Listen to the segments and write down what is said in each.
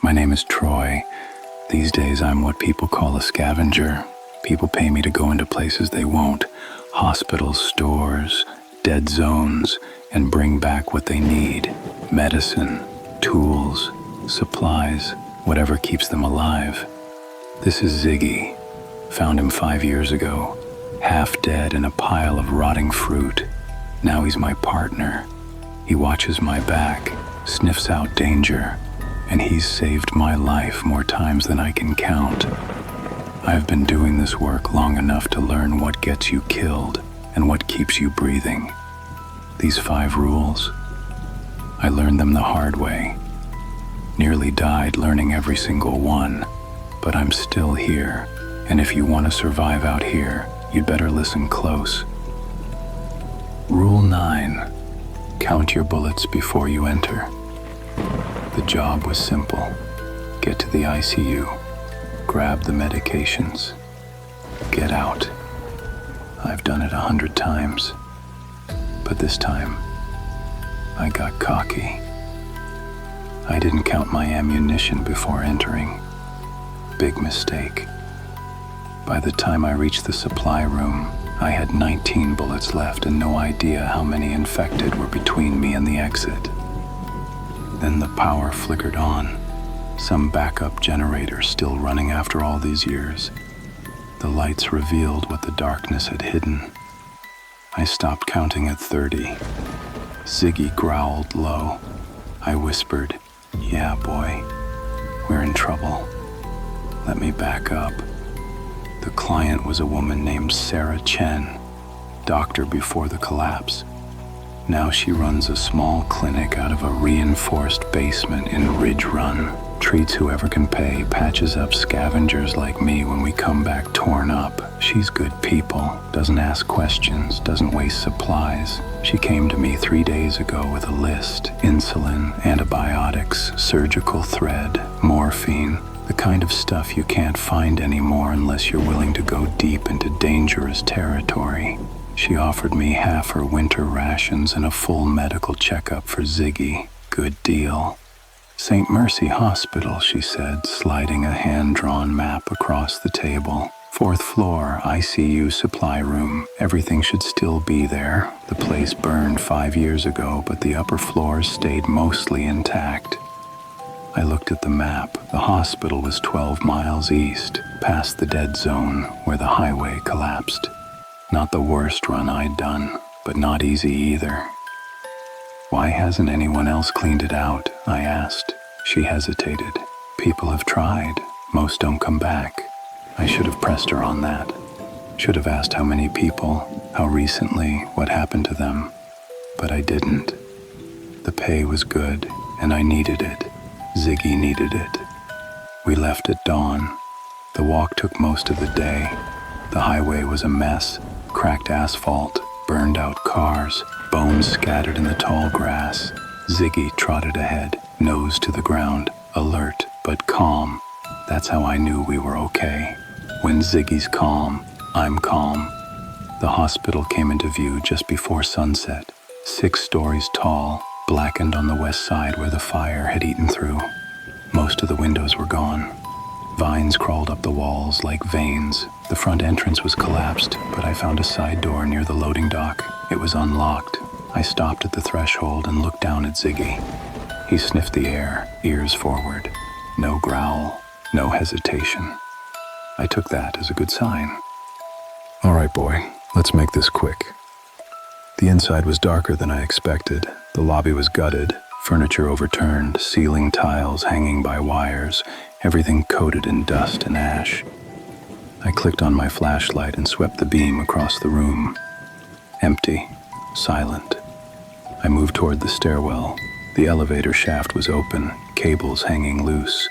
My name is Troy. These days I'm what people call a scavenger. People pay me to go into places they won't. Hospitals, stores, dead zones, and bring back what they need. Medicine, tools, supplies, whatever keeps them alive. This is Ziggy. Found him 5 years ago, half dead in a pile of rotting fruit. Now he's my partner. He watches my back, sniffs out danger, and he's saved my life more times than I can count. I've been doing this work long enough to learn what gets you killed and what keeps you breathing. These 5 rules, I learned them the hard way. Nearly died learning every single one, but I'm still here, and if you want to survive out here, you'd better listen close. Rule 9, count your bullets before you enter. The job was simple. Get to the ICU, grab the medications, get out. I've done it 100 times, but this time, I got cocky. I didn't count my ammunition before entering. Big mistake. By the time I reached the supply room, I had 19 bullets left and no idea how many infected were between me and the exit. Then the power flickered on, some backup generator still running after all these years. The lights revealed what the darkness had hidden. I stopped counting at 30. Ziggy growled low. I whispered, "Yeah, boy, we're in trouble. Let me back up." The client was a woman named Sarah Chen, doctor before the collapse. Now she runs a small clinic out of a reinforced basement in Ridge Run, treats whoever can pay, patches up scavengers like me when we come back torn up. She's good people, doesn't ask questions, doesn't waste supplies. She came to me 3 days ago with a list: insulin, antibiotics, surgical thread, morphine, the kind of stuff you can't find anymore unless you're willing to go deep into dangerous territory. She offered me half her winter rations and a full medical checkup for Ziggy. Good deal. St. Mercy Hospital, she said, sliding a hand-drawn map across the table. 4th floor, ICU supply room. Everything should still be there. The place burned 5 years ago, but the upper floors stayed mostly intact. I looked at the map. The hospital was 12 miles east, past the dead zone where the highway collapsed. Not the worst run I'd done, but not easy either. "Why hasn't anyone else cleaned it out?" I asked. She hesitated. "People have tried. Most don't come back." I should have pressed her on that. Should have asked how many people, how recently, what happened to them. But I didn't. The pay was good, and I needed it. Ziggy needed it. We left at dawn. The walk took most of the day. The highway was a mess. Cracked asphalt, burned out cars, bones scattered in the tall grass. Ziggy trotted ahead, nose to the ground, alert but calm. That's how I knew we were okay. When Ziggy's calm, I'm calm. The hospital came into view just before sunset, 6 stories tall, blackened on the west side where the fire had eaten through. Most of the windows were gone. Vines crawled up the walls like veins. The front entrance was collapsed, but I found a side door near the loading dock. It was unlocked. I stopped at the threshold and looked down at Ziggy. He sniffed the air, ears forward. No growl, no hesitation. I took that as a good sign. "All right, boy, let's make this quick." The inside was darker than I expected. The lobby was gutted, furniture overturned, ceiling tiles hanging by wires, everything coated in dust and ash. I clicked on my flashlight and swept the beam across the room. Empty, silent. I moved toward the stairwell. The elevator shaft was open, cables hanging loose.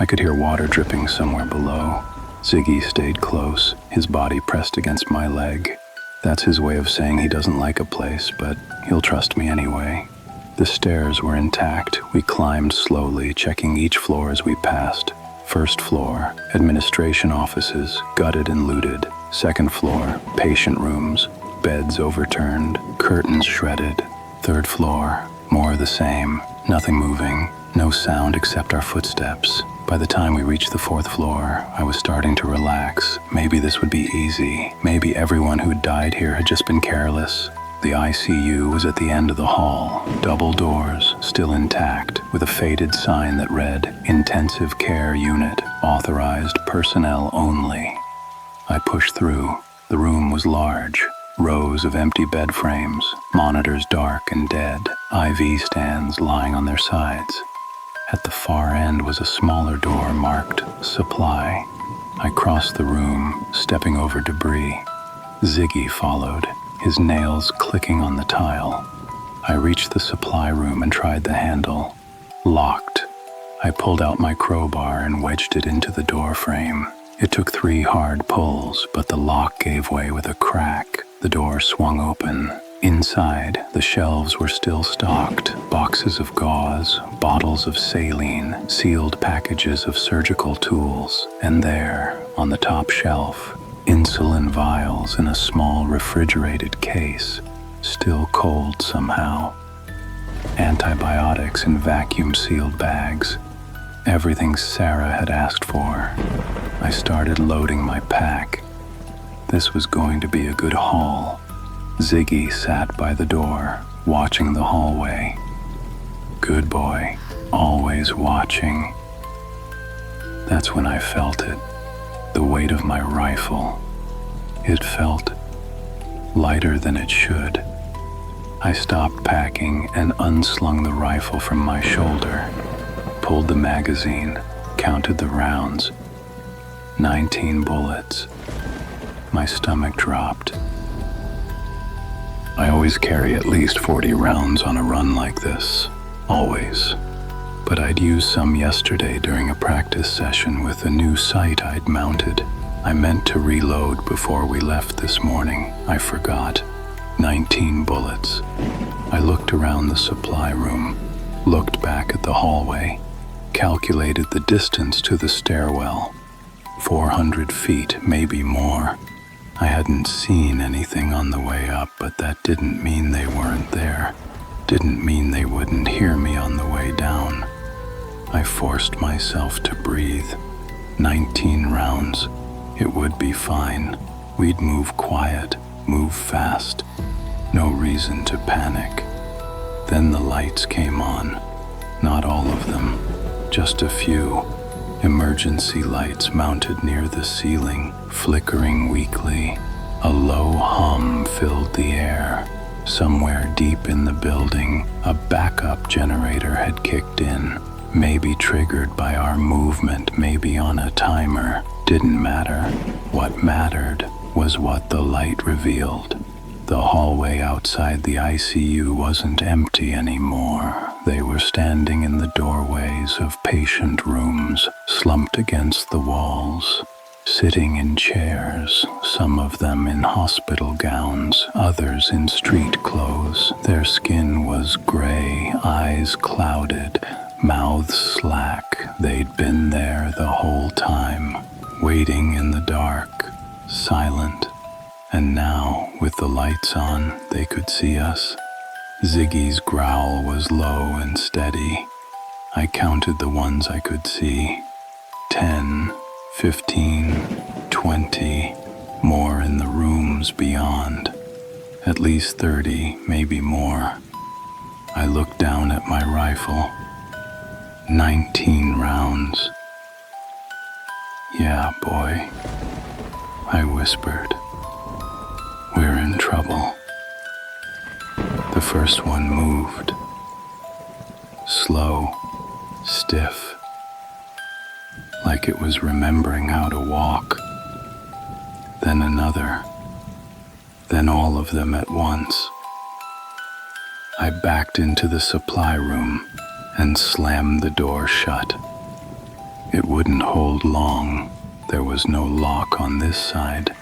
I could hear water dripping somewhere below. Ziggy stayed close, his body pressed against my leg. That's his way of saying he doesn't like a place, but he'll trust me anyway. The stairs were intact. We climbed slowly, checking each floor as we passed. 1st floor, administration offices, gutted and looted. 2nd floor, patient rooms, beds overturned, curtains shredded. 3rd floor, more of the same, nothing moving, No sound except our footsteps. By the time we reached the 4th floor, I was starting to relax. Maybe this would be easy. Maybe everyone who'd died here had just been careless. The ICU was at the end of the hall, double doors, still intact, with a faded sign that read, "Intensive Care Unit, Authorized Personnel Only." I pushed through. The room was large. Rows of empty bed frames, monitors dark and dead, IV stands lying on their sides. At the far end was a smaller door marked Supply. I crossed the room, stepping over debris. Ziggy followed, his nails clicking on the tile. I reached the supply room and tried the handle. Locked. I pulled out my crowbar and wedged it into the door frame. It took 3 hard pulls, but the lock gave way with a crack. The door swung open. Inside, the shelves were still stocked. Boxes of gauze, bottles of saline, sealed packages of surgical tools, and there, on the top shelf, insulin vials in a small refrigerated case, still cold somehow. Antibiotics in vacuum-sealed bags. Everything Sarah had asked for. I started loading my pack. This was going to be a good haul. Ziggy sat by the door, watching the hallway. Good boy, always watching. That's when I felt it, the weight of my rifle. It felt lighter than it should. I stopped packing and unslung the rifle from my shoulder, pulled the magazine, counted the rounds. 19 bullets. My stomach dropped. I always carry at least 40 rounds on a run like this. Always. But I'd used some yesterday during a practice session with a new sight I'd mounted. I meant to reload before we left this morning. I forgot. 19 bullets. I looked around the supply room, looked back at the hallway, calculated the distance to the stairwell. 400 feet, maybe more. I hadn't seen anything on the way up, but that didn't mean they weren't there. Didn't mean they wouldn't hear me on the way down. I forced myself to breathe. 19 rounds. It would be fine. We'd move quiet, move fast. No reason to panic. Then the lights came on. Not all of them, just a few. Emergency lights mounted near the ceiling, flickering weakly. A low hum filled the air. Somewhere deep in the building, a backup generator had kicked in. Maybe triggered by our movement, maybe on a timer. Didn't matter. What mattered was what the light revealed. The hallway outside the ICU wasn't empty anymore. They were standing in the doorways of patient rooms, slumped against the walls, sitting in chairs, some of them in hospital gowns, others in street clothes. Their skin was gray, eyes clouded, mouths slack. They'd been there the whole time, waiting in the dark, silent. And now, with the lights on, they could see us. Ziggy's growl was low and steady. I counted the ones I could see. 10, 15, 20, more in the rooms beyond. At least 30, maybe more. I looked down at my rifle. 19 rounds. Yeah, boy, I whispered. We're in trouble. The first one moved. Slow, stiff, like it was remembering how to walk. Then another. Then all of them at once. I backed into the supply room and slammed the door shut. It wouldn't hold long. There was no lock on this side.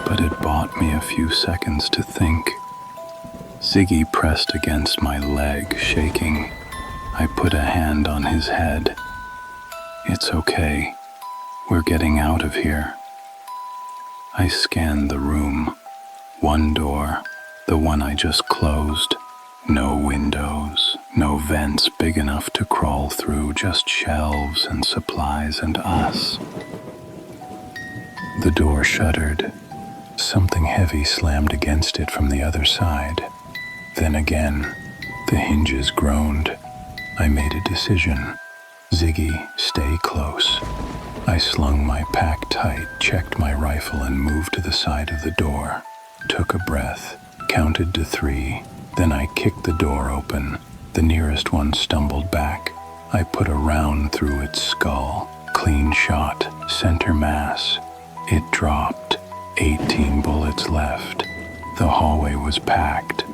But it bought me a few seconds to think. Ziggy pressed against my leg, shaking. I put a hand on his head. It's okay. We're getting out of here. I scanned the room. One door, the one I just closed. No windows. No vents big enough to crawl through, just shelves and supplies and us. The door shuddered. Something heavy slammed against it from the other side. Then again, the hinges groaned. I made a decision. Ziggy, stay close. I slung my pack tight, checked my rifle, and moved to the side of the door. Took a breath, counted to 3, then I kicked the door open. The nearest one stumbled back. I put a round through its skull. Clean shot, center mass. It dropped. 18 bullets left. The hallway was packed.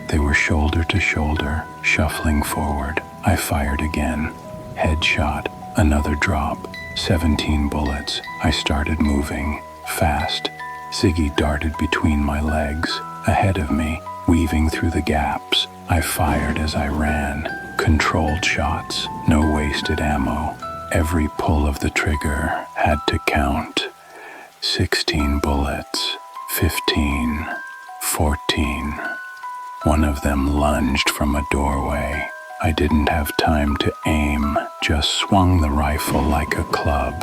They were shoulder to shoulder, shuffling forward. I fired again. Headshot, another drop. 17 bullets. I started moving, fast. Ziggy darted between my legs, ahead of me, weaving through the gaps. I fired as I ran. Controlled shots, no wasted ammo. Every pull of the trigger had to count. 16 bullets, 15, 14. One of them lunged from a doorway. I didn't have time to aim, just swung the rifle like a club.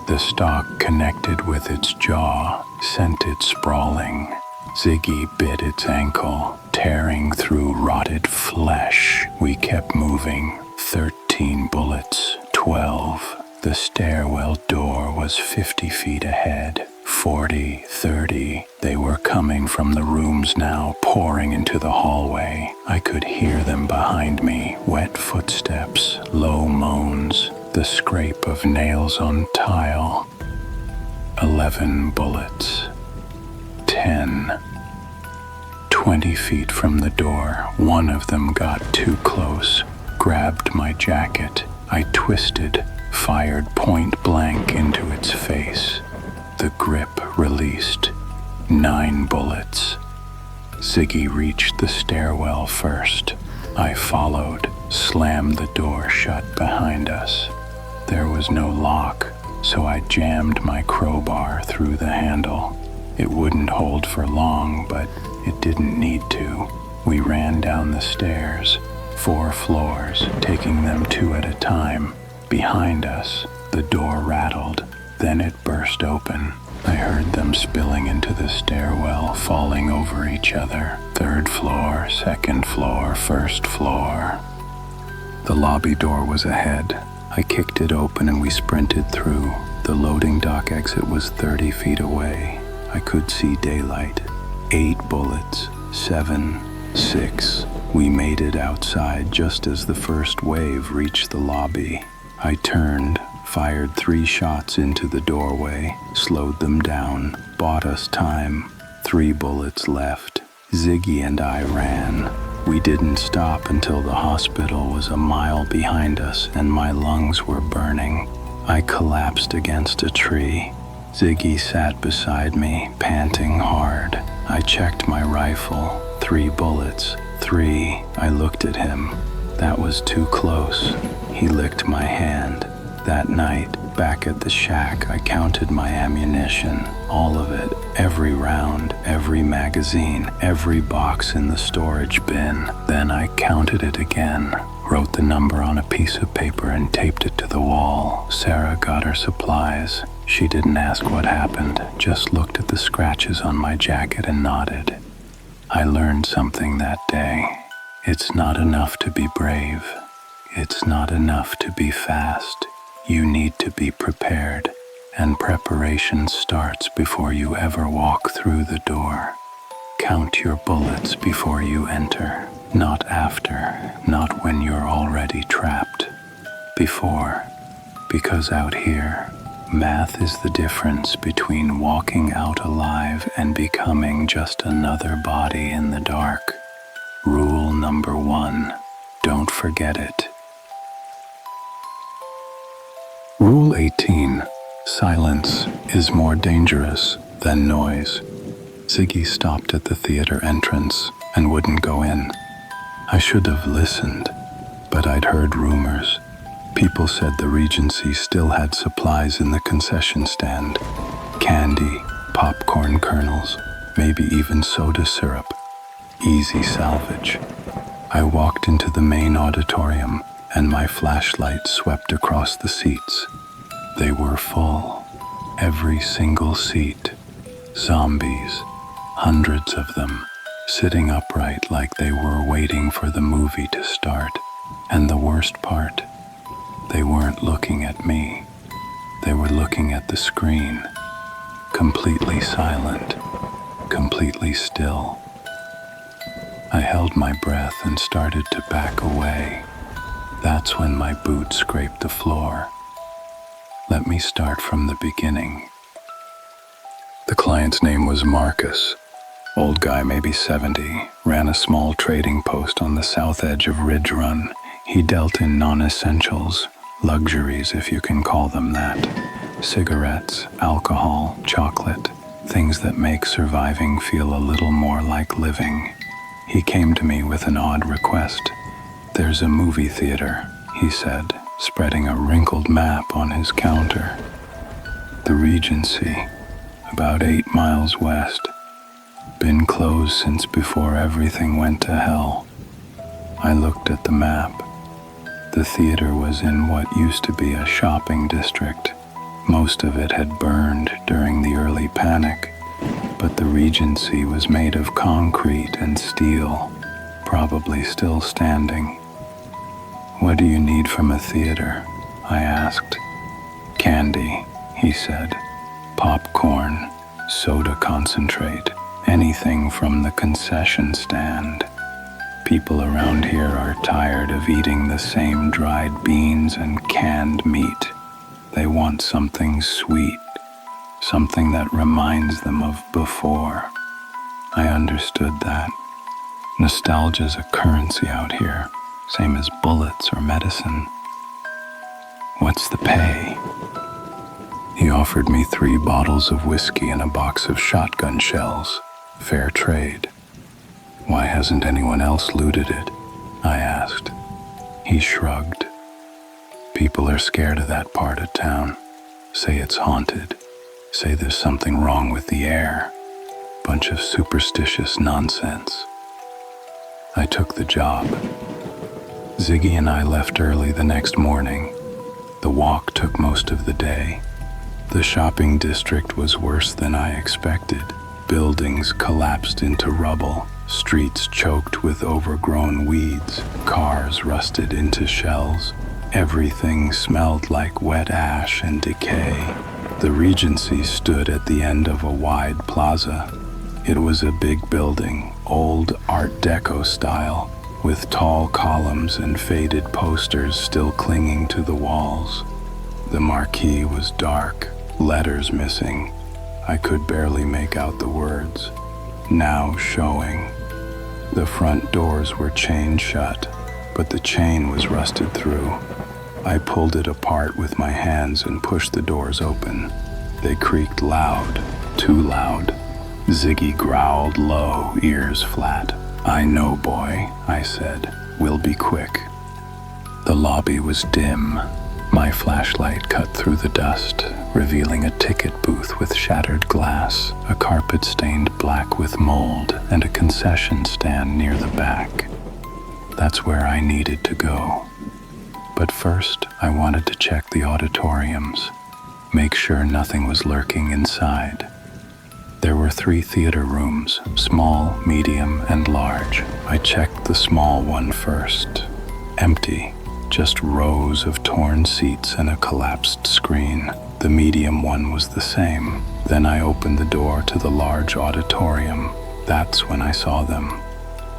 The stock connected with its jaw, sent it sprawling. Ziggy bit its ankle, tearing through rotted flesh. We kept moving. 13 bullets, 12. The stairwell door was 50 feet ahead. 40, 30. They were coming from the rooms now, pouring into the hallway. I could hear them behind me. Wet footsteps, low moans, the scrape of nails on tile. 11 bullets. 10. 20 feet from the door, one of them got too close, grabbed my jacket. I twisted, fired point blank into its face. The grip released. 9 bullets. Ziggy reached the stairwell first. I followed, slammed the door shut behind us. There was no lock, so I jammed my crowbar through the handle. It wouldn't hold for long, but it didn't need to. We ran down the stairs, 4 floors, taking them 2 at a time. Behind us, the door rattled. Then it burst open. I heard them spilling into the stairwell, falling over each other. 3rd floor, 2nd floor, 1st floor. The lobby door was ahead. I kicked it open and we sprinted through. The loading dock exit was 30 feet away. I could see daylight. 8 bullets, 7, 6. We made it outside just as the first wave reached the lobby. I turned, fired 3 shots into the doorway, slowed them down, bought us time. 3 bullets left. Ziggy and I ran. We didn't stop until the hospital was a mile behind us and my lungs were burning. I collapsed against a tree. Ziggy sat beside me, panting hard. I checked my rifle. 3 bullets. 3. I looked at him. That was too close. He licked my hand. That night, back at the shack, I counted my ammunition. All of it. Every round, every magazine, every box in the storage bin. Then I counted it again. Wrote the number on a piece of paper and taped it to the wall. Sarah got her supplies. She didn't ask what happened, just looked at the scratches on my jacket and nodded. I learned something that day. It's not enough to be brave. It's not enough to be fast. You need to be prepared, and preparation starts before you ever walk through the door. Count your bullets before you enter, not after, not when you're already trapped. Before, because out here, math is the difference between walking out alive and becoming just another body in the dark. Rule number 1, don't forget it. Rule 18, silence is more dangerous than noise. Ziggy stopped at the theater entrance and wouldn't go in. I should have listened, but I'd heard rumors. People said the Regency still had supplies in the concession stand. Candy, popcorn kernels, maybe even soda syrup. Easy salvage. I walked into the main auditorium, and my flashlight swept across the seats. They were full, every single seat. Zombies, hundreds of them, sitting upright like they were waiting for the movie to start. And the worst part, they weren't looking at me. They were looking at the screen, completely silent, completely still. I held my breath and started to back away. That's when my boot scraped the floor. Let me start from the beginning. The client's name was Marcus. Old guy, maybe 70, ran a small trading post on the south edge of Ridge Run. He dealt in non-essentials, luxuries if you can call them that. Cigarettes, alcohol, chocolate, things that make surviving feel a little more like living. He came to me with an odd request. "There's a movie theater," he said, spreading a wrinkled map on his counter. "The Regency, about 8 miles west. Been closed since before everything went to hell." I looked at the map. The theater was in what used to be a shopping district. Most of it had burned during the early panic, but the Regency was made of concrete and steel, probably still standing. "What do you need from a theater?" I asked. "Candy," he said. "Popcorn, soda concentrate, anything from the concession stand. People around here are tired of eating the same dried beans and canned meat. They want something sweet, something that reminds them of before." I understood that. Nostalgia's a currency out here, same as bullets or medicine. "What's the pay?" He offered me 3 bottles of whiskey and a box of shotgun shells. Fair trade. "Why hasn't anyone else looted it?" I asked. He shrugged. "People are scared of that part of town. Say it's haunted. Say there's something wrong with the air. Bunch of superstitious nonsense." I took the job. Ziggy and I left early the next morning. The walk took most of the day. The shopping district was worse than I expected. Buildings collapsed into rubble, streets choked with overgrown weeds, cars rusted into shells. Everything smelled like wet ash and decay. The Regency stood at the end of a wide plaza. It was a big building, old Art Deco style, with tall columns and faded posters still clinging to the walls. The marquee was dark, letters missing. I could barely make out the words. "Now showing." The front doors were chained shut, but the chain was rusted through. I pulled it apart with my hands and pushed the doors open. They creaked loud, too loud. Ziggy growled low, ears flat. "I know, boy," I said. "We'll be quick." The lobby was dim. My flashlight cut through the dust, revealing a ticket booth with shattered glass, a carpet stained black with mold, and a concession stand near the back. That's where I needed to go. But first, I wanted to check the auditoriums, make sure nothing was lurking inside. There were 3 theater rooms, small, medium, and large. I checked the small one first. Empty. Just rows of torn seats and a collapsed screen. The medium one was the same. Then I opened the door to the large auditorium. That's when I saw them.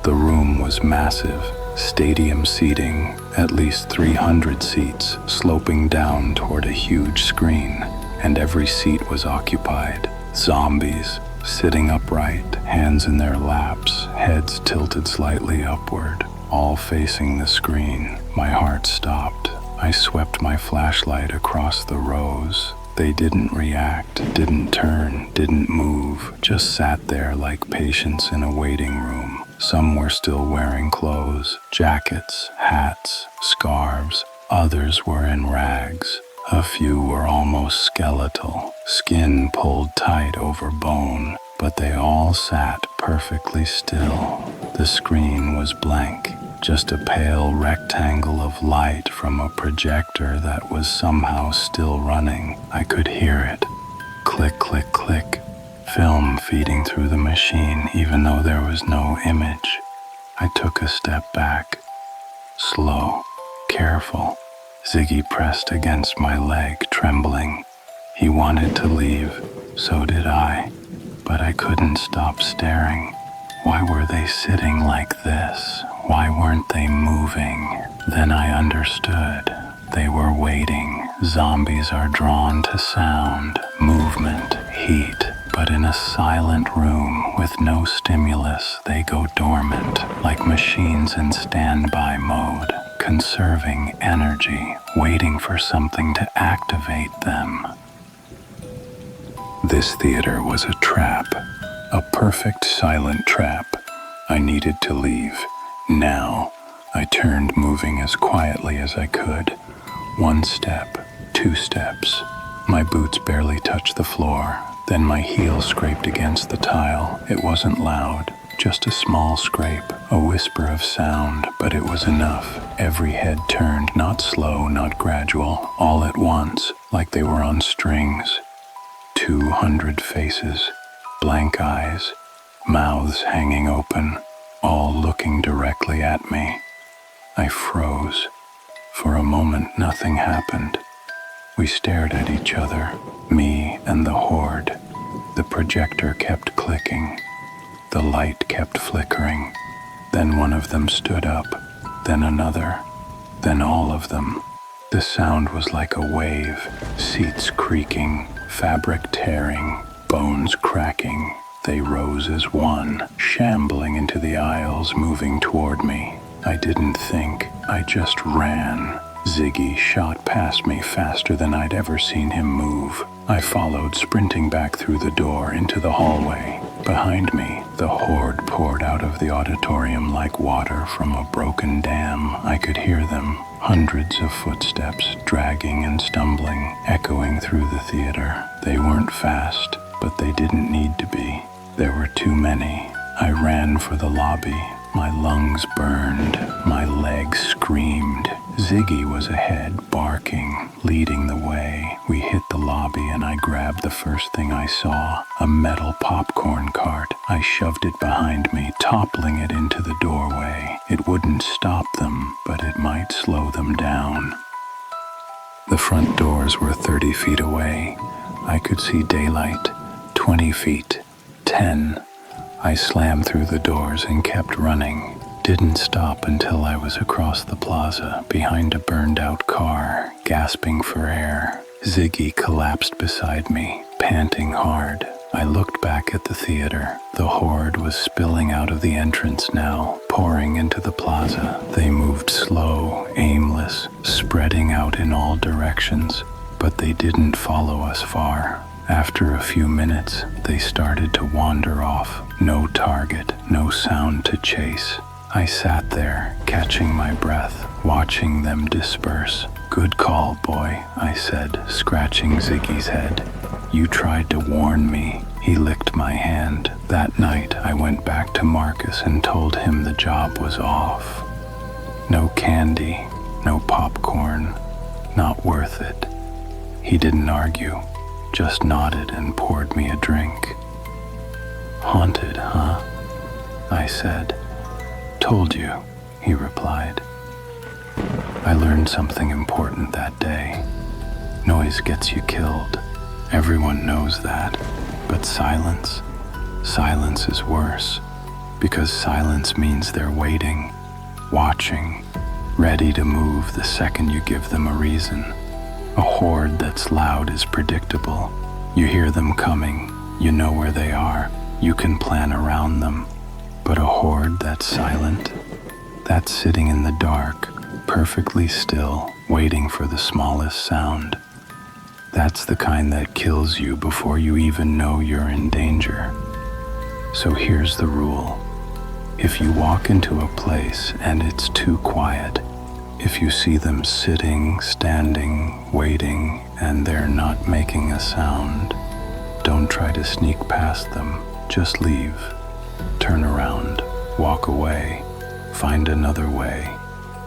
The room was massive, stadium seating, at least 300 seats, sloping down toward a huge screen, and every seat was occupied. Zombies, sitting upright, hands in their laps, heads tilted slightly upward, all facing the screen. My heart stopped. I swept my flashlight across the rows. They didn't react, didn't turn, didn't move, just sat there like patients in a waiting room. Some were still wearing clothes, jackets, hats, scarves. Others were in rags. A few were almost skeletal, skin pulled tight over bone, but they all sat perfectly still. The screen was blank. just a pale rectangle of light from a projector that was somehow still running. I could hear it. Click, click, click. Film feeding through the machine, even though there was no image. I took a step back. Slow, careful. Ziggy pressed against my leg, trembling. He wanted to leave, so did I, but I couldn't stop staring. Why were they sitting like this? Why weren't they moving? Then I understood. They were waiting. Zombies are drawn to sound, movement, heat, but in a silent room with no stimulus, they go dormant, like machines in standby mode, conserving energy, waiting for something to activate them. This theater was a trap, a perfect silent trap. I needed to leave. Now, I turned, moving as quietly as I could. 1 step, 2 steps. My boots barely touched the floor. Then my heel scraped against the tile. It wasn't loud, just a small scrape, a whisper of sound, but it was enough. Every head turned, not slow, not gradual, all at once, like they were on strings. 200 faces, blank eyes, mouths hanging open, all looking directly at me. I froze. For a moment, nothing happened. We stared at each other, me and the horde. The projector kept clicking. The light kept flickering. Then one of them stood up, then another, then all of them. The sound was like a wave, seats creaking, fabric tearing, bones cracking. They rose as one, shambling into the aisles, moving toward me. I didn't think, I just ran. Ziggy shot past me faster than I'd ever seen him move. I followed, sprinting back through the door into the hallway. Behind me, the horde poured out of the auditorium like water from a broken dam. I could hear them, hundreds of footsteps, dragging and stumbling, echoing through the theater. They weren't fast, but they didn't need to be. There were too many. I ran for the lobby. My lungs burned. My legs screamed. Ziggy was ahead, barking, leading the way. We hit the lobby and I grabbed the first thing I saw, a metal popcorn cart. I shoved it behind me, toppling it into the doorway. It wouldn't stop them, but it might slow them down. The front doors were 30 feet away. I could see daylight. 20 feet. 10. I slammed through the doors and kept running. Didn't stop until I was across the plaza, behind a burned-out car, gasping for air. Ziggy collapsed beside me, panting hard. I looked back at the theater. The horde was spilling out of the entrance now, pouring into the plaza. They moved slow, aimless, spreading out in all directions, but they didn't follow us far. After a few minutes, they started to wander off. No target, no sound to chase. I sat there, catching my breath, watching them disperse. "Good call, boy," I said, scratching Ziggy's head. "You tried to warn me." He licked my hand. That night, I went back to Marcus and told him the job was off. No candy, no popcorn, not worth it. He didn't argue, just nodded and poured me a drink. "Haunted, huh?" I said. "Told you," he replied. I learned something important that day. Noise gets you killed. Everyone knows that. But silence? Silence is worse. Because silence means they're waiting, watching, ready to move the second you give them a reason. A horde that's loud is predictable. You hear them coming. You know where they are. You can plan around them. But a horde that's silent, that's sitting in the dark, perfectly still, waiting for the smallest sound. That's the kind that kills you before you even know you're in danger. So here's the rule. If you walk into a place and it's too quiet, if you see them sitting, standing, waiting, and they're not making a sound, don't try to sneak past them. Just leave. Turn around, walk away, find another way.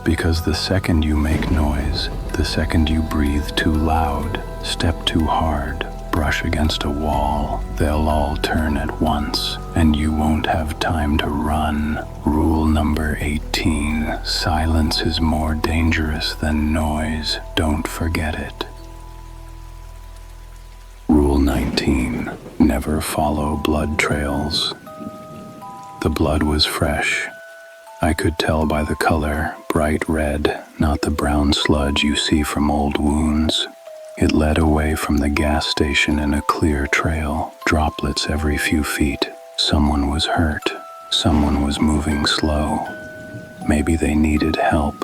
Because the second you make noise, the second you breathe too loud, step too hard, brush against a wall, they'll all turn at once, and you won't have time to run. Rule number 18, silence is more dangerous than noise. Don't forget it. Rule 19, never follow blood trails. The blood was fresh. I could tell by the color, bright red, not the brown sludge you see from old wounds. It led away from the gas station in a clear trail, droplets every few feet. Someone was hurt. Someone was moving slow. Maybe they needed help.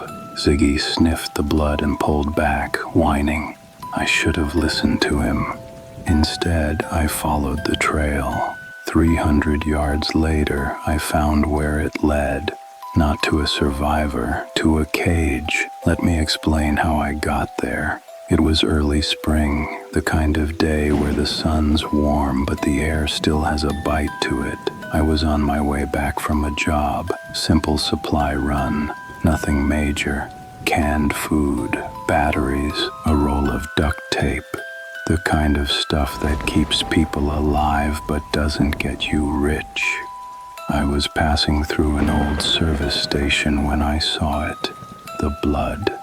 Ziggy sniffed the blood and pulled back, whining. I should have listened to him. Instead, I followed the trail. 300 yards later, I found where it led. Not to a survivor, to a cage. Let me explain how I got there. It was early spring, the kind of day where the sun's warm but the air still has a bite to it. I was on my way back from a job, simple supply run, nothing major. Canned food, batteries, a roll of duct tape. The kind of stuff that keeps people alive but doesn't get you rich. I was passing through an old service station when I saw it. The blood.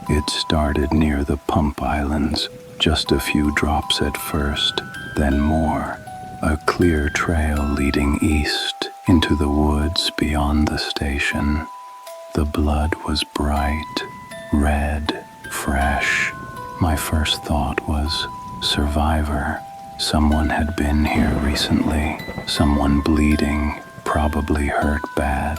It started near the pump islands, just a few drops at first, then more. A clear trail leading east into the woods beyond the station. The blood was bright, red, fresh. My first thought was, survivor. Someone had been here recently, someone bleeding, probably hurt bad,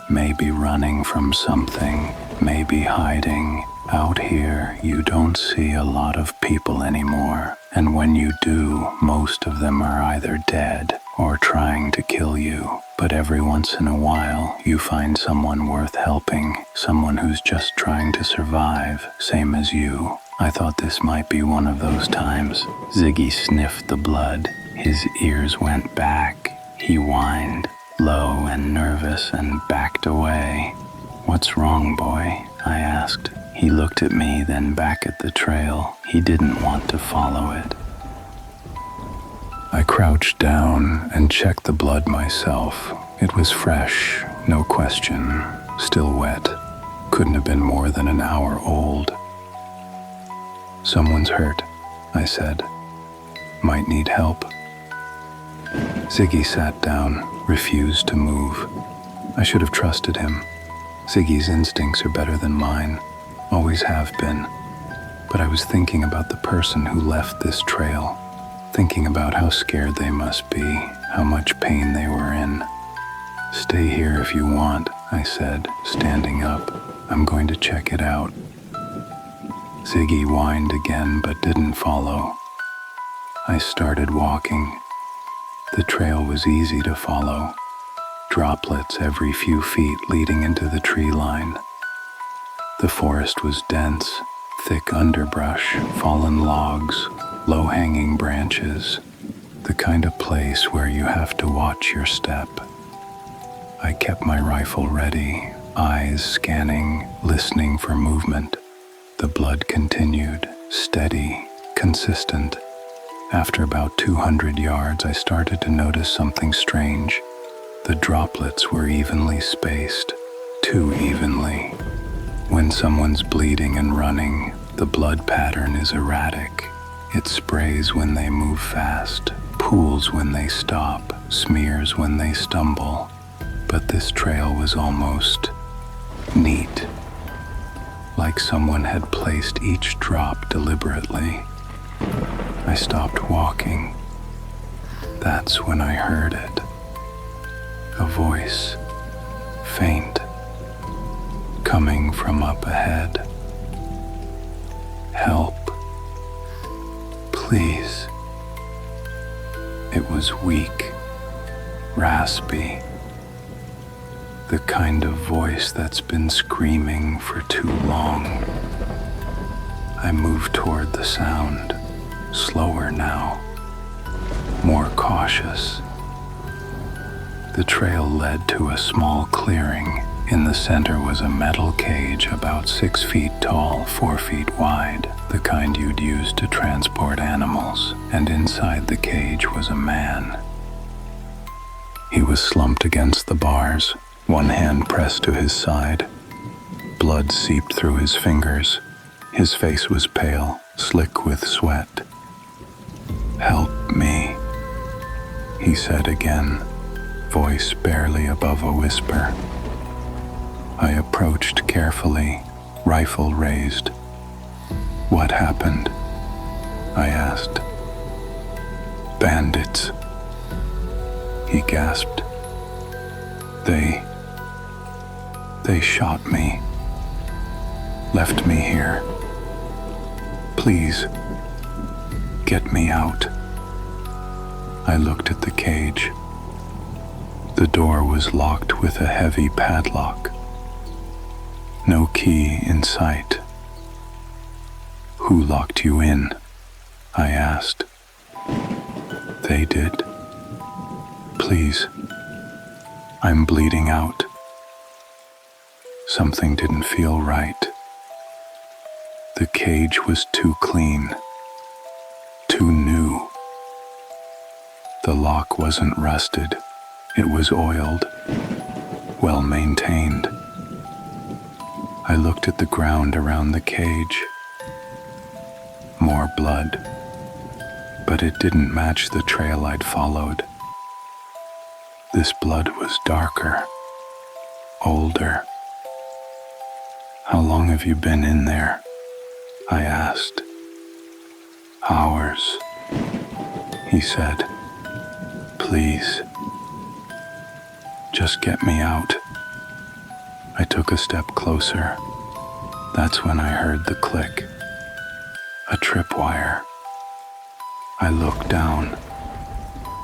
maybe running from something, maybe hiding. Out here, you don't see a lot of people anymore, and when you do, most of them are either dead or trying to kill you. But every once in a while, you find someone worth helping, someone who's just trying to survive, same as you. I thought this might be one of those times. Ziggy sniffed the blood. His ears went back. He whined, low and nervous, and backed away. "What's wrong, boy?" I asked. He looked at me, then back at the trail. He didn't want to follow it. I crouched down and checked the blood myself. It was fresh, no question, still wet. Couldn't have been more than an hour old. "Someone's hurt," I said. "Might need help." Ziggy sat down, refused to move. I should have trusted him. Ziggy's instincts are better than mine, always have been. But I was thinking about the person who left this trail, thinking about how scared they must be, how much pain they were in. "Stay here if you want," I said, standing up. "I'm going to check it out." Ziggy whined again but didn't follow. I started walking. The trail was easy to follow. Droplets every few feet leading into the tree line. The forest was dense, thick underbrush, fallen logs, low-hanging branches, the kind of place where you have to watch your step. I kept my rifle ready, eyes scanning, listening for movement. The blood continued, steady, consistent. After about 200 yards, I started to notice something strange. The droplets were evenly spaced, too evenly. When someone's bleeding and running, the blood pattern is erratic. It sprays when they move fast, pools when they stop, smears when they stumble. But this trail was almost neat, like someone had placed each drop deliberately. I stopped walking. That's when I heard it. A voice, faint, coming from up ahead. "Help. Please." It was weak, raspy, the kind of voice that's been screaming for too long. I moved toward the sound, slower now, more cautious. The trail led to a small clearing, In the center was a metal cage about 6 feet tall, 4 feet wide, the kind you'd use to transport animals, and inside the cage was a man. He was slumped against the bars, one hand pressed to his side. Blood seeped through his fingers. His face was pale, slick with sweat. "Help me," he said again, voice barely above a whisper. I approached carefully, rifle raised. "What happened?" I asked. "Bandits," he gasped. They shot me, left me here. Please, get me out." I looked at the cage. The door was locked with a heavy padlock. No key in sight. "Who locked you in?" I asked. "They did. Please, I'm bleeding out." Something didn't feel right. The cage was too clean, too new. The lock wasn't rusted. It was oiled, well maintained. I looked at the ground around the cage. More blood, but it didn't match the trail I'd followed. This blood was darker, older. "How long have you been in there?" I asked. "Hours," he said. "Please, just get me out." I took a step closer. That's when I heard the click. A tripwire. I looked down.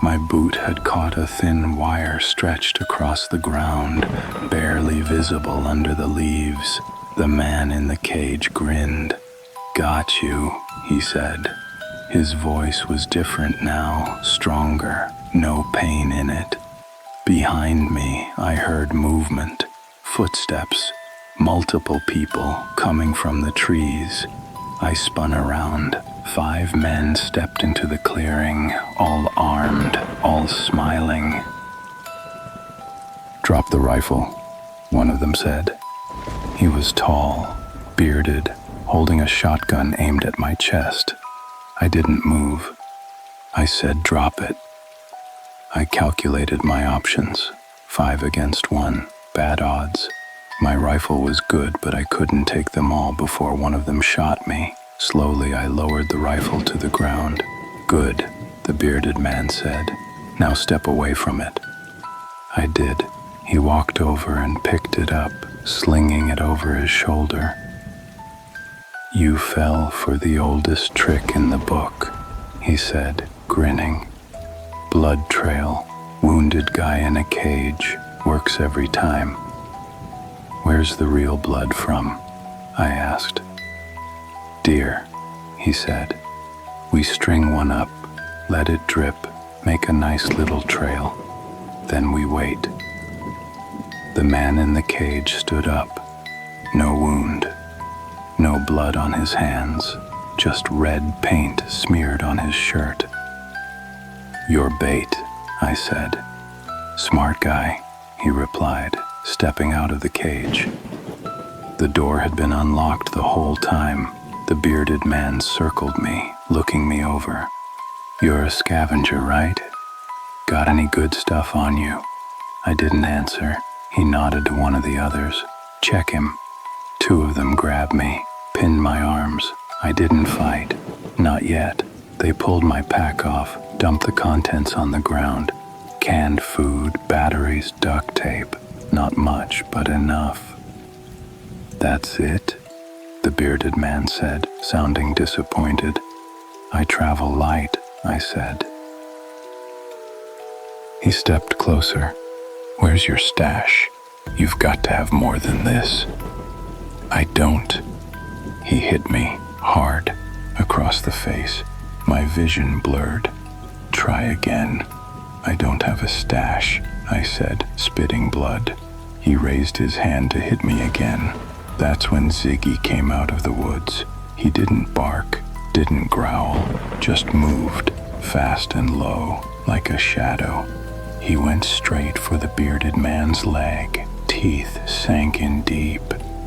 My boot had caught a thin wire stretched across the ground, barely visible under the leaves. The man in the cage grinned. "Got you," he said. His voice was different now, stronger, no pain in it. Behind me, I heard movement, footsteps, multiple people coming from the trees. I spun around. 5 men stepped into the clearing, all armed, all smiling. "Drop the rifle," one of them said. He was tall, bearded, holding a shotgun aimed at my chest. I didn't move. I said, "Drop it." I calculated my options. 5 against 1, bad odds. My rifle was good, but I couldn't take them all before one of them shot me. Slowly, I lowered the rifle to the ground. "Good," the bearded man said. "Now step away from it." I did. He walked over and picked it up, slinging it over his shoulder. "You fell for the oldest trick in the book," he said, grinning. "Blood trail, wounded guy in a cage, works every time." "Where's the real blood from?" I asked. "Deer," he said. "We string one up, let it drip, make a nice little trail. Then we wait." The man in the cage stood up. No wound, no blood on his hands, just red paint smeared on his shirt. "Your bait," I said. "Smart guy," he replied, stepping out of the cage. The door had been unlocked the whole time. The bearded man circled me, looking me over. "You're a scavenger, right? Got any good stuff on you?" I didn't answer. He nodded to one of the others. "Check him." 2 of them grabbed me, pinned my arms. I didn't fight. Not yet. They pulled my pack off, dumped the contents on the ground. Canned food, batteries, duct tape. Not much, but enough. "That's it?" the bearded man said, sounding disappointed. "I travel light," I said. He stepped closer. "Where's your stash? You've got to have more than this." "I don't." He hit me hard across the face. My vision blurred. "Try again." "I don't have a stash," I said, spitting blood. He raised his hand to hit me again. That's when Ziggy came out of the woods. He didn't bark, didn't growl, just moved, fast and low, like a shadow. He went straight for the bearded man's leg. Teeth sank in deep.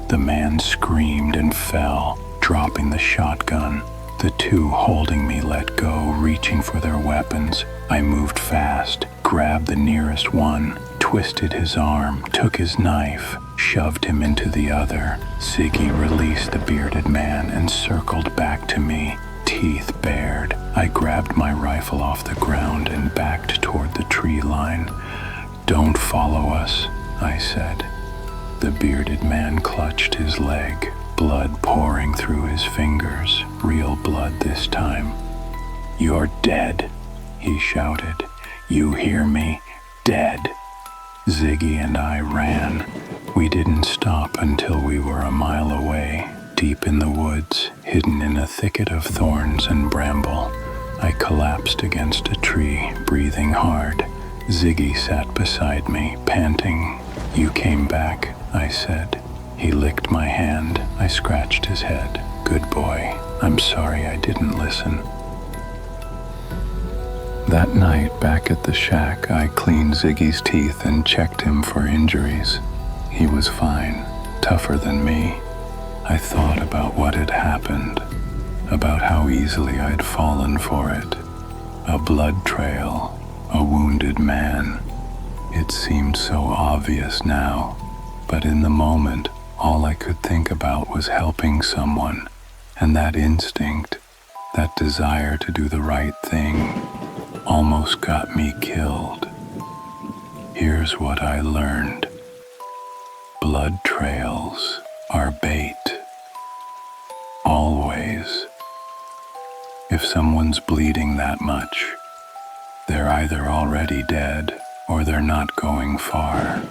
The man screamed and fell, dropping the shotgun. The two holding me let go, reaching for their weapons. I moved fast, grabbed the nearest one, twisted his arm, took his knife, shoved him into the other. Ziggy released the bearded man and circled back to me, teeth bared. I grabbed my rifle off the ground and backed toward the tree line. "Don't follow us," I said. The bearded man clutched his leg, blood pouring through his fingers, real blood this time. "You're dead," he shouted. "You hear me? Dead." Ziggy and I ran. We didn't stop until we were a mile away, deep in the woods, hidden in a thicket of thorns and bramble. I collapsed against a tree, breathing hard. Ziggy sat beside me, panting. "You came back," I said. He licked my hand. I scratched his head. "Good boy. I'm sorry I didn't listen." That night, back at the shack, I cleaned Ziggy's teeth and checked him for injuries. He was fine, tougher than me. I thought about what had happened, about how easily I'd fallen for it. A blood trail, a wounded man. It seemed so obvious now, but in the moment, all I could think about was helping someone, and that instinct, that desire to do the right thing, almost got me killed. Here's what I learned. Blood trails are bait. Always. If someone's bleeding that much, they're either already dead or they're not going far.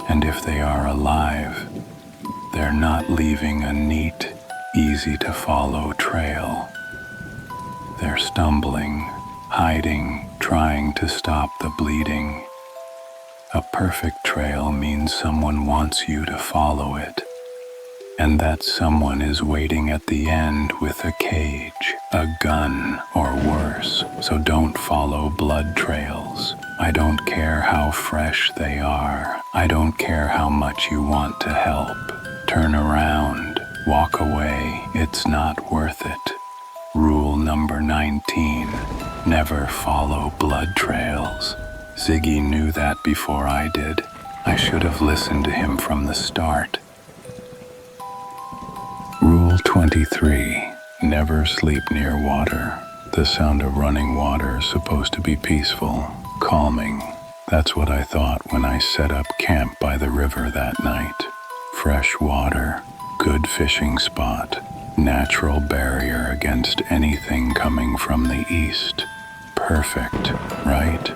And if they are alive, they're not leaving a neat, easy-to-follow trail. They're stumbling, hiding, trying to stop the bleeding. A perfect trail means someone wants you to follow it, and that someone is waiting at the end with a cage, a gun, or worse. So don't follow blood trails. I don't care how fresh they are. I don't care how much you want to help. Turn around, walk away. It's not worth it. Rule number 19, never follow blood trails. Ziggy knew that before I did. I should have listened to him from the start. Rule 23, never sleep near water. The sound of running water is supposed to be peaceful, calming. That's what I thought when I set up camp by the river that night. Fresh water, good fishing spot, natural barrier against anything coming from the east. Perfect, right?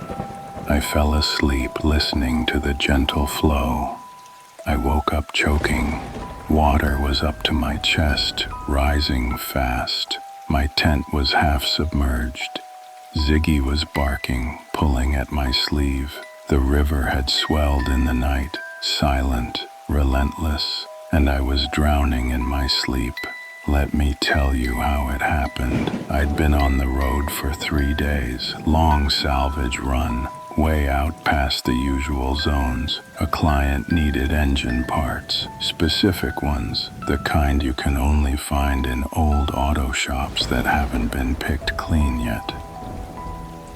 I fell asleep listening to the gentle flow. I woke up choking. Water was up to my chest, rising fast. My tent was half submerged. Ziggy was barking, pulling at my sleeve. The river had swelled in the night, silent, relentless, and I was drowning in my sleep. Let me tell you how it happened. I'd been on the road for 3 days, long salvage run, way out past the usual zones. A client needed engine parts, specific ones, the kind you can only find in old auto shops that haven't been picked clean yet.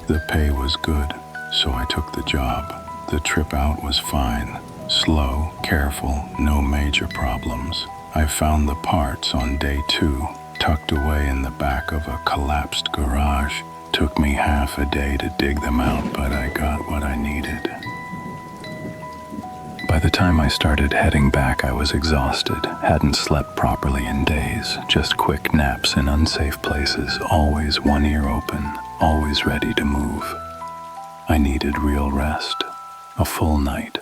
The pay was good, so I took the job. The trip out was fine, slow, careful, no major problems. I found the parts on day 2, tucked away in the back of a collapsed garage. Took me half a day to dig them out, but I got what I needed. By the time I started heading back, I was exhausted, hadn't slept properly in days, just quick naps in unsafe places, always one ear open, always ready to move. I needed real rest, a full night,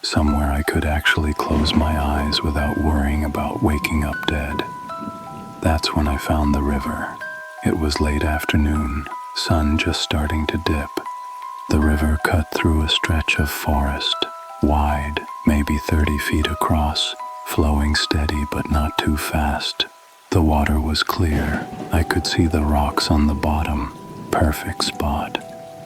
somewhere I could actually close my eyes without worrying about waking up dead. That's when I found the river. It was late afternoon, sun just starting to dip. The river cut through a stretch of forest, wide, maybe maybe 30 feet across, flowing steady but not too fast. The water was clear. I could see the rocks on the bottom. Perfect spot.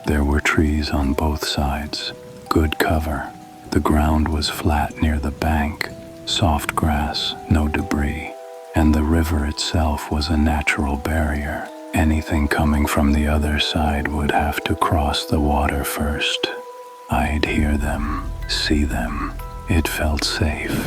There were trees on both sides. Good cover. The ground was flat near the bank. Soft grass, no debris. And the river itself was a natural barrier. Anything coming from the other side would have to cross the water first. I'd hear them, see them. It felt safe.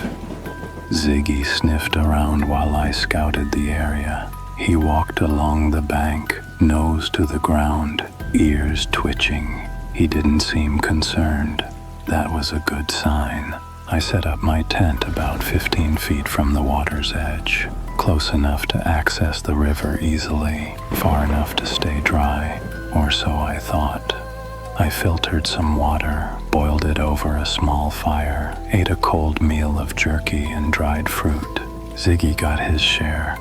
Ziggy sniffed around while I scouted the area. He walked along the bank, nose to the ground, ears twitching. He didn't seem concerned. That was a good sign. I set up my tent about 15 feet from the water's edge, close enough to access the river easily, far enough to stay dry, or so I thought. I filtered some water, boiled it over a small fire, ate a cold meal of jerky and dried fruit. Ziggy got his share.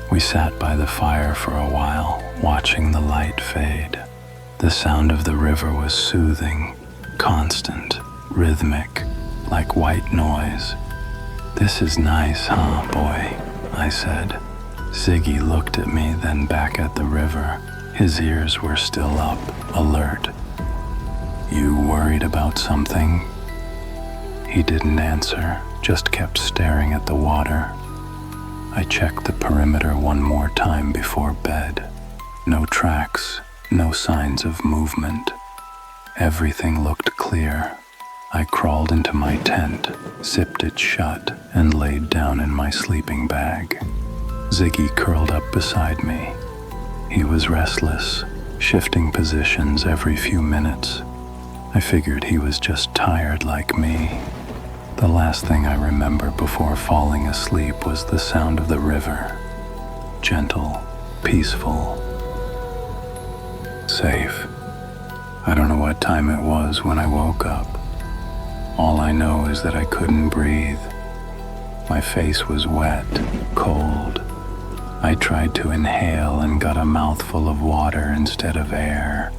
We sat by the fire for a while, watching the light fade. The sound of the river was soothing, constant, rhythmic, like white noise. "This is nice, huh, boy?" I said. Ziggy looked at me, then back at the river. His ears were still up, alert. "You worried about something?" He didn't answer, just kept staring at the water. I checked the perimeter one more time before bed. No tracks, no signs of movement. Everything looked clear. I crawled into my tent, zipped it shut, and laid down in my sleeping bag. Ziggy curled up beside me. He was restless, shifting positions every few minutes. I figured he was just tired like me. The last thing I remember before falling asleep was the sound of the river. Gentle, peaceful, safe. I don't know what time it was when I woke up. All I know is that I couldn't breathe. My face was wet, cold. I tried to inhale and got a mouthful of water instead of air.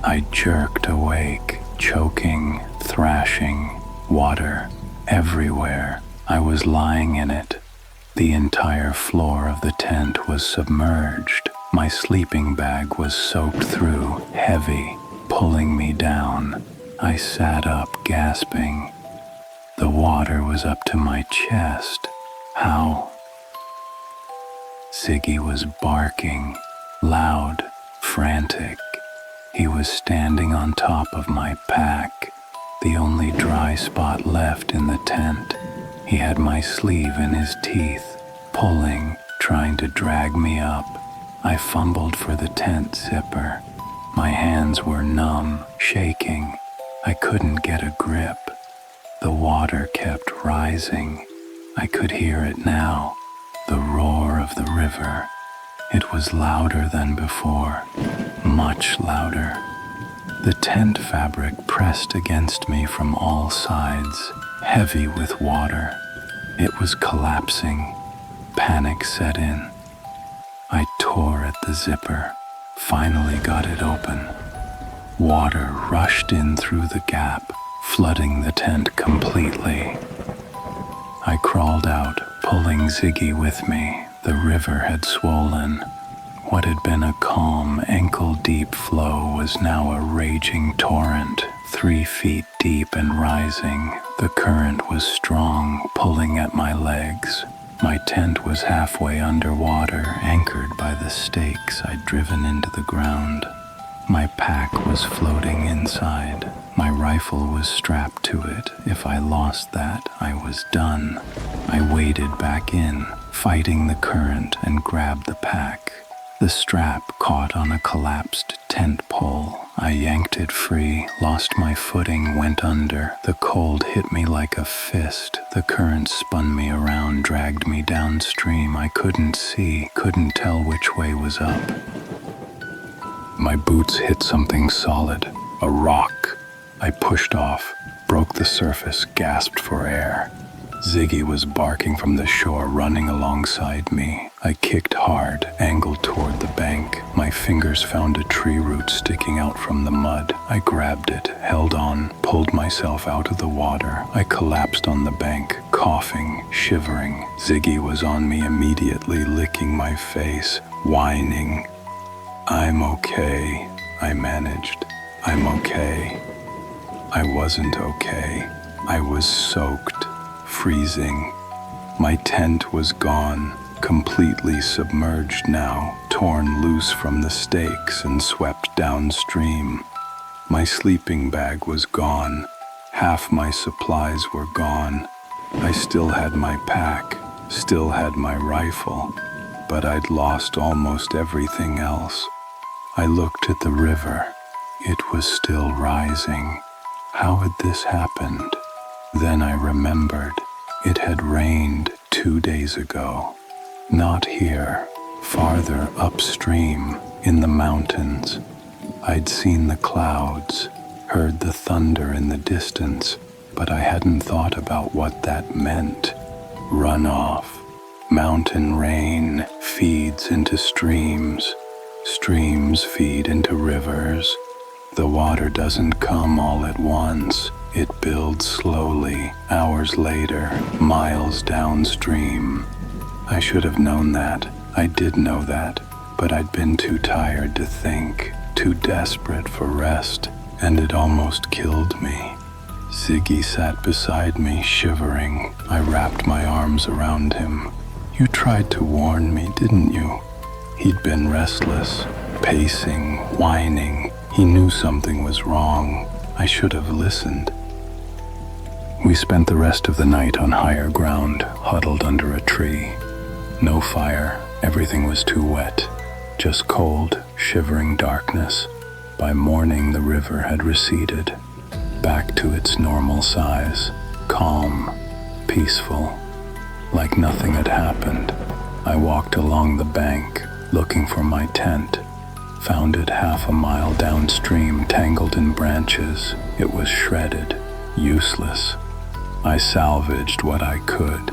I jerked awake, choking, thrashing, water everywhere. I was lying in it. The entire floor of the tent was submerged. My sleeping bag was soaked through, heavy, pulling me down. I sat up, gasping. The water was up to my chest. How? Ziggy was barking, loud, frantic. He was standing on top of my pack, the only dry spot left in the tent. He had my sleeve in his teeth, pulling, trying to drag me up. I fumbled for the tent zipper. My hands were numb, shaking. I couldn't get a grip. The water kept rising. I could hear it now, the roar of the river. It was louder than before, much louder. The tent fabric pressed against me from all sides, heavy with water. It was collapsing. Panic set in. I tore at the zipper, finally got it open. Water rushed in through the gap, flooding the tent completely. I crawled out, pulling Ziggy with me. The river had swollen. What had been a calm, ankle-deep flow was now a raging torrent, 3 feet deep and rising. The current was strong, pulling at my legs. My tent was halfway underwater, anchored by the stakes I'd driven into the ground. My pack was floating inside. My rifle was strapped to it. If I lost that, I was done. I waded back in, fighting the current, and grabbed the pack. The strap caught on a collapsed tent pole. I yanked it free, lost my footing, went under. The cold hit me like a fist. The current spun me around, dragged me downstream. I couldn't see, couldn't tell which way was up. My boots hit something solid, a rock. I pushed off, broke the surface, gasped for air. Ziggy was barking from the shore, running alongside me. I kicked hard, angled toward the bank. My fingers found a tree root sticking out from the mud. I grabbed it, held on, pulled myself out of the water. I collapsed on the bank, coughing, shivering. Ziggy was on me immediately, licking my face, whining. "I'm okay," I managed. "I'm okay." I wasn't okay. I was soaked, freezing. My tent was gone, completely submerged now, torn loose from the stakes and swept downstream. My sleeping bag was gone. Half my supplies were gone. I still had my pack, still had my rifle, but I'd lost almost everything else. I looked at the river. It was still rising. How had this happened? Then I remembered. It had rained 2 days ago. Not here, farther upstream, in the mountains. I'd seen the clouds, heard the thunder in the distance, but I hadn't thought about what that meant. Runoff. Mountain rain feeds into streams. Streams feed into rivers. The water doesn't come all at once. It builds slowly, hours later, miles downstream. I should have known that. I did know that, but I'd been too tired to think, too desperate for rest, and it almost killed me. Ziggy sat beside me, shivering. I wrapped my arms around him. "You tried to warn me, didn't you?" He'd been restless, pacing, whining. He knew something was wrong. I should have listened. We spent the rest of the night on higher ground, huddled under a tree. No fire, everything was too wet. Just cold, shivering darkness. By morning the river had receded, back to its normal size, calm, peaceful, like nothing had happened. I walked along the bank, looking for my tent. Found it half a mile downstream, tangled in branches. It was shredded, useless. I salvaged what I could.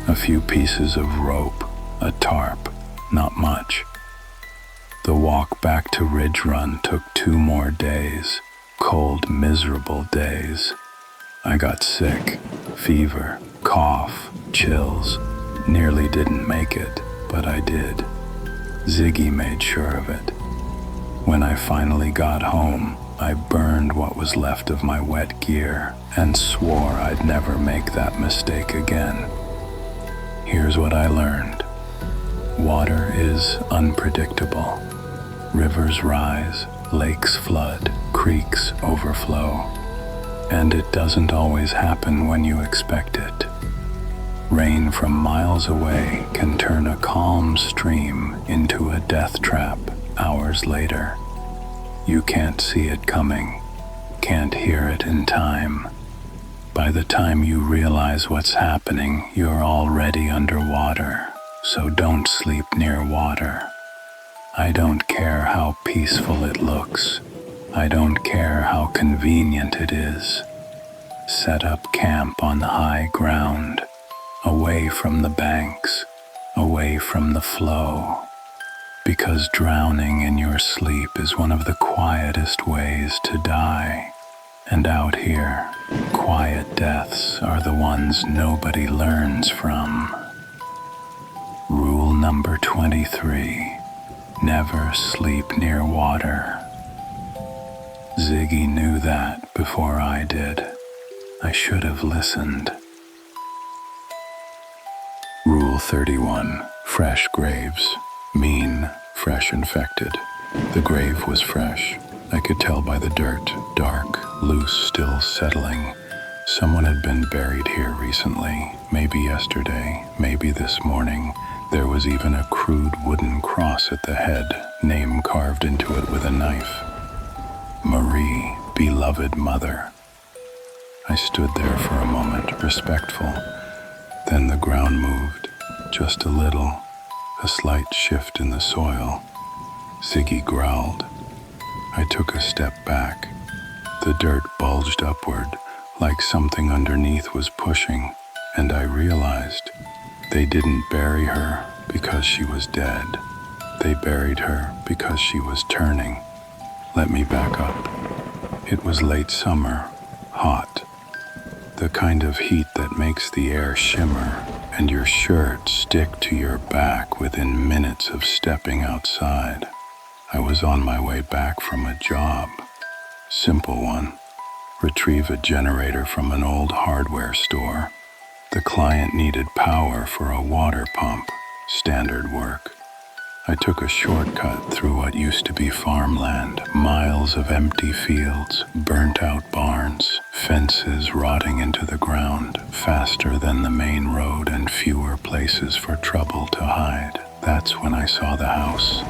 A few pieces of rope, a tarp, not much. The walk back to Ridge Run took 2 more days, cold, miserable days. I got sick, fever, cough, chills. Nearly didn't make it, but I did. Ziggy made sure of it. When I finally got home, I burned what was left of my wet gear and swore I'd never make that mistake again. Here's what I learned. Water is unpredictable. Rivers rise, lakes flood, creeks overflow, and it doesn't always happen when you expect it. Rain from miles away can turn a calm stream into a death trap hours later. You can't see it coming, can't hear it in time. By the time you realize what's happening, you're already underwater, so don't sleep near water. I don't care how peaceful it looks. I don't care how convenient it is. Set up camp on high ground, away from the banks, away from the flow. Because drowning in your sleep is one of the quietest ways to die. And out here, quiet deaths are the ones nobody learns from. Rule number 23, never sleep near water. Ziggy knew that before I did. I should have listened. Rule 31, fresh graves. Mean, fresh infected. The grave was fresh. I could tell by the dirt, dark, loose, still settling. Someone had been buried here recently, maybe yesterday, maybe this morning. There was even a crude wooden cross at the head, name carved into it with a knife. Marie, beloved mother. I stood there for a moment, respectful. Then the ground moved, just a little. A slight shift in the soil. Ziggy growled. I took a step back. The dirt bulged upward, like something underneath was pushing, and I realized they didn't bury her, because she was dead. They buried her because she was turning. Let me back up. It was late summer, hot. The kind of heat that makes the air shimmer and your shirt stick to your back within minutes of stepping outside. I was on my way back from a job. Simple one. Retrieve a generator from an old hardware store. The client needed power for a water pump. Standard work. I took a shortcut through what used to be farmland, miles of empty fields, burnt-out barns, fences rotting into the ground, faster than the main road and fewer places for trouble to hide. That's when I saw the house.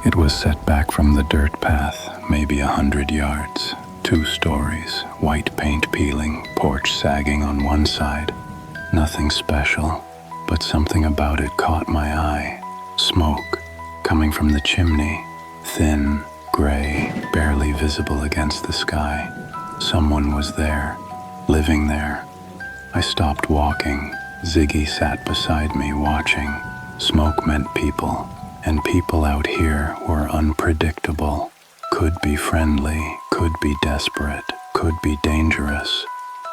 It was set back from the dirt path, maybe 100 yards. 2 stories, white paint peeling, porch sagging on one side. Nothing special, but something about it caught my eye. Smoke, coming from the chimney, thin, gray, barely visible against the sky. Someone was there, living there. I stopped walking. Ziggy sat beside me, watching. Smoke meant people, and people out here were unpredictable. Could be friendly, could be desperate, could be dangerous.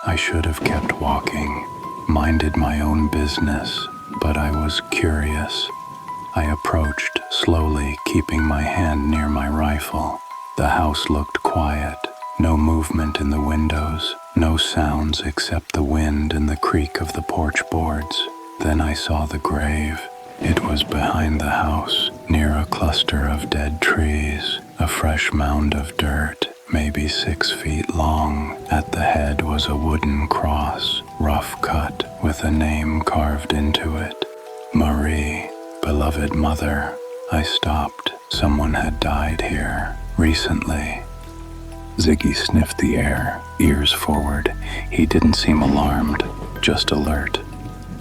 I should have kept walking, minded my own business, but I was curious. I approached slowly, keeping my hand near my rifle. The house looked quiet, no movement in the windows, no sounds except the wind and the creak of the porch boards. Then I saw the grave. It was behind the house, near a cluster of dead trees, a fresh mound of dirt, maybe 6 feet long. At the head was a wooden cross, rough cut, with a name carved into it. Marie, beloved mother. I stopped. Someone had died here, recently. Ziggy sniffed the air, ears forward. He didn't seem alarmed, just alert.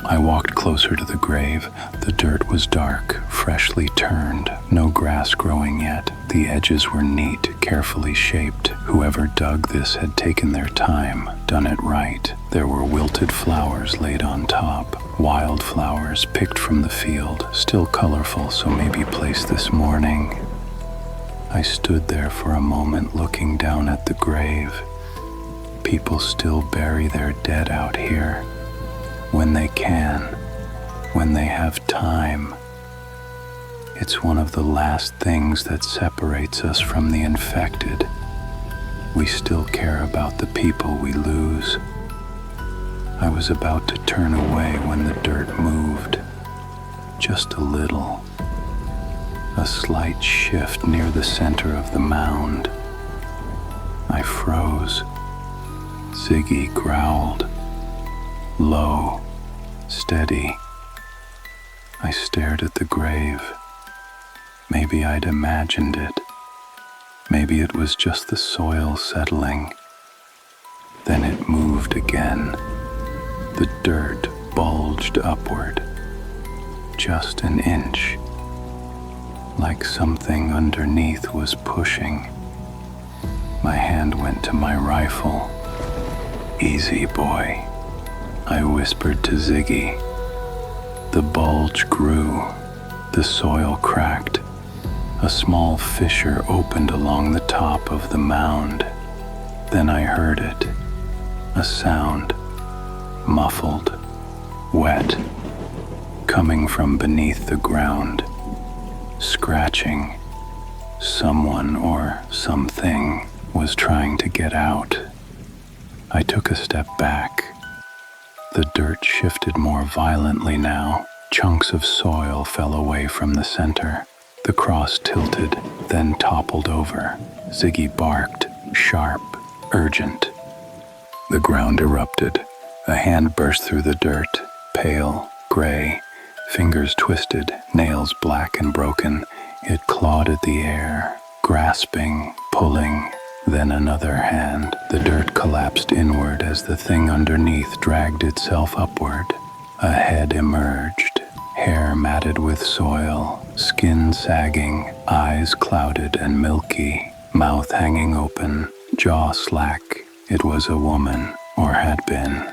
I walked closer to the grave. The dirt was dark, freshly turned, no grass growing yet. The edges were neat, carefully shaped. Whoever dug this had taken their time, done it right. There were wilted flowers laid on top, wild flowers picked from the field, still colorful, so maybe placed this morning. I stood there for a moment looking down at the grave. People still bury their dead out here. When they can, when they have time. It's one of the last things that separates us from the infected. We still care about the people we lose. I was about to turn away when the dirt moved. Just a little. A slight shift near the center of the mound. I froze. Ziggy growled. Low. Steady. I stared at the grave. Maybe I'd imagined it. Maybe it was just the soil settling. Then it moved again. The dirt bulged upward. Just an inch. Like something underneath was pushing. My hand went to my rifle. Easy, boy. I whispered to Ziggy. The bulge grew. The soil cracked. A small fissure opened along the top of the mound. Then I heard it. A sound. Muffled. Wet. Coming from beneath the ground. Scratching. Someone or something was trying to get out. I took a step back. The dirt shifted more violently now. Chunks of soil fell away from the center. The cross tilted, then toppled over. Ziggy barked, sharp, urgent. The ground erupted. A hand burst through the dirt, pale, gray, fingers twisted, nails black and broken. It clawed at the air, grasping, pulling. Then another hand. The dirt collapsed inward as the thing underneath dragged itself upward. A head emerged, hair matted with soil, skin sagging, eyes clouded and milky, mouth hanging open, jaw slack. It was a woman, or had been.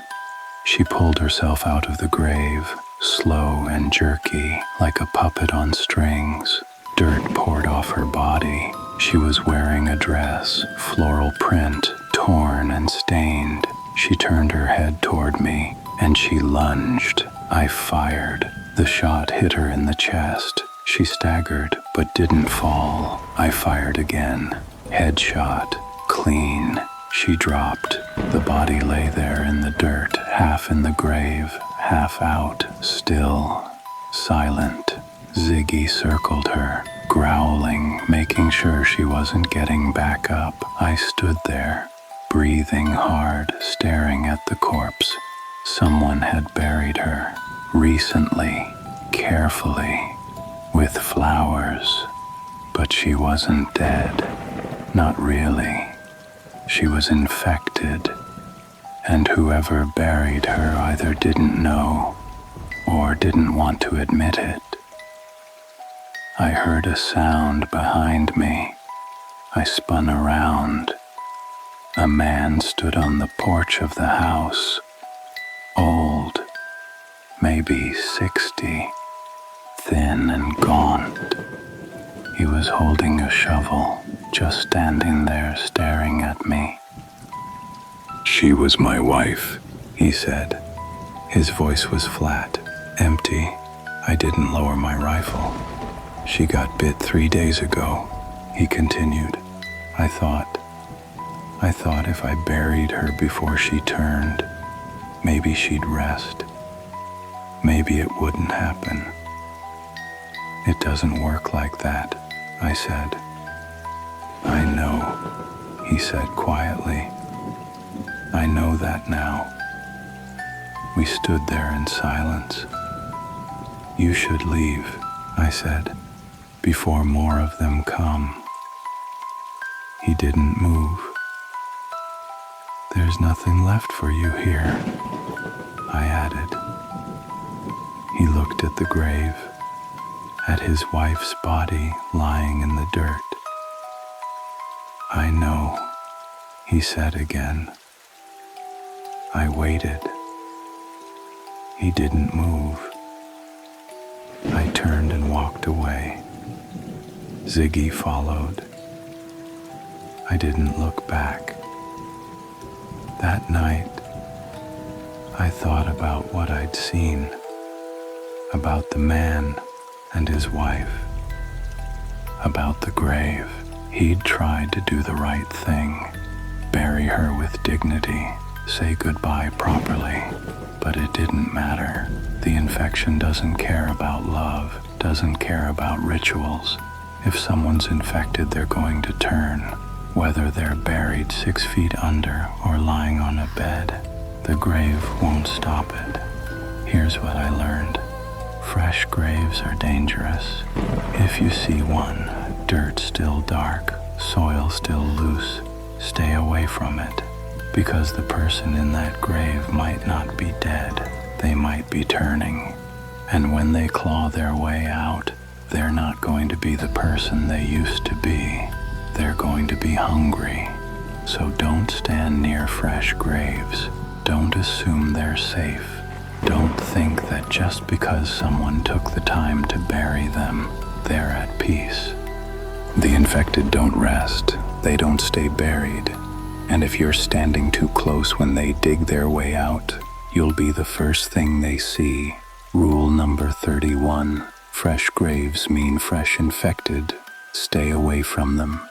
She pulled herself out of the grave, slow and jerky, like a puppet on strings. Dirt poured off her body. She was wearing a dress, floral print, torn and stained. She turned her head toward me, and she lunged. I fired. The shot hit her in the chest. She staggered, but didn't fall. I fired again. Headshot. Clean. She dropped. The body lay there in the dirt, half in the grave, half out, still, silent. Ziggy circled her, growling, making sure she wasn't getting back up. I stood there, breathing hard, staring at the corpse. Someone had buried her, recently, carefully, with flowers. But she wasn't dead. Not really. She was infected, and whoever buried her either didn't know or didn't want to admit it. I heard a sound behind me. I spun around. A man stood on the porch of the house, old, maybe 60, thin and gaunt. He was holding a shovel, just standing there staring at me. "She was my wife," he said. His voice was flat, empty. I didn't lower my rifle. "She got bit 3 days ago," he continued. I thought if I buried her before she turned, maybe she'd rest. Maybe it wouldn't happen. "It doesn't work like that," I said. "I know," he said quietly. "I know that now." We stood there in silence. "You should leave," I said, "before more of them come." He didn't move. "There's nothing left for you here," I added. He looked at the grave, at his wife's body lying in the dirt. "I know," he said again. I waited. He didn't move. I turned and walked away. Ziggy followed. I didn't look back. That night, I thought about what I'd seen, about the man and his wife, about the grave. He'd tried to do the right thing, bury her with dignity, say goodbye properly, but it didn't matter. The infection doesn't care about love, doesn't care about rituals. If someone's infected, they're going to turn, whether they're buried 6 feet under or lying on a bed. The grave won't stop it. Here's what I learned. Fresh graves are dangerous. If you see one, dirt still dark, soil still loose, stay away from it, because the person in that grave might not be dead. They might be turning. And when they claw their way out, they're not going to be the person they used to be. They're going to be hungry. So don't stand near fresh graves. Don't assume they're safe. Don't think that just because someone took the time to bury them, they're at peace. The infected don't rest. They don't stay buried. And if you're standing too close when they dig their way out, you'll be the first thing they see. Rule number 31. Fresh graves mean fresh infected. Stay away from them.